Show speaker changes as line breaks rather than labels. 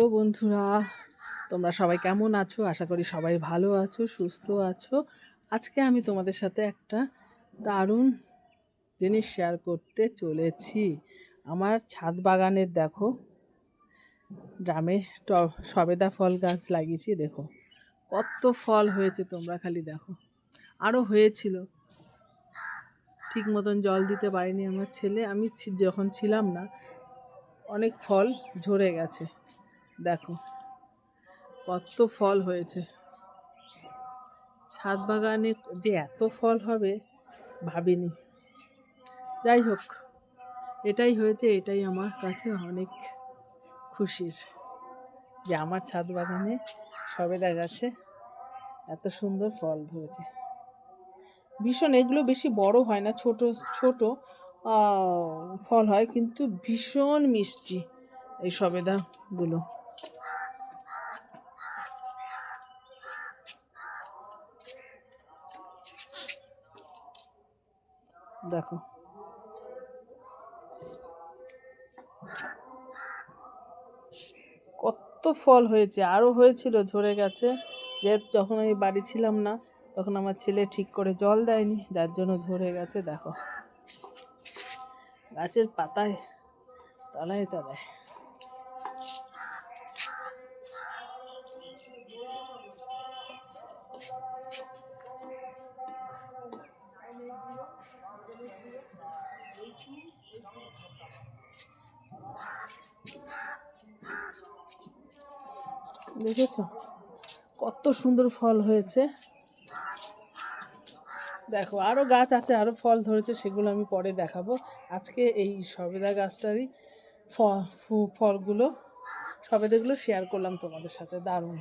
ও বন্ধুরা, তোমরা সবাই কেমন আছো? আশা করি সবাই ভালো আছো, সুস্থ আছো। আজকে আমি তোমাদের সাথে একটা দারুণ জিনিস শেয়ার করতে চলেছি। আমার ছাদ বাগানের দেখো, ড্রামে সবেদা ফল গাছ লাগিয়েছি। দেখো কত ফল হয়েছে, তোমরা খালি দেখো। আরও হয়েছিল, ঠিক মতন জল দিতে পারিনি আমার ছেলে। আমি যখন ছিলাম না, অনেক ফল ঝরে গেছে। দেখো কত ফল হয়েছে। ছাদ বাগানে যে এত ফল হবে ভাবিনি। যাই হোক, এটাই হয়েছে, এটাই আমার কাছে অনেক খুশির যে আমার ছাদ বাগানে সবেদা গাছে এত সুন্দর ফল ধরেছে। ভীষণ, এগুলো বেশি বড় হয় না, ছোট ছোট ফল হয়, কিন্তু ভীষণ মিষ্টি এই সবেদাগুলো। দেখো কত ফল হয়েছে, আরও হয়েছিল, ঝরে গেছে। যখন আমি বাড়ি ছিলাম না, তখন আমার ছেলে ঠিক করে জল দেয়নি, যার জন্য ঝরে গেছে। দেখো গাছের পাতায় তলায় তলায়। দেখেছো কত সুন্দর ফল হয়েছে। দেখো আরও গাছ আছে, আরও ফল ধরেছে, সেগুলো আমি পরে দেখাবো। আজকে এই সবেদা গাছটারই ফলগুলো, সবেদাগুলো শেয়ার করলাম তোমাদের সাথে। দারুণ।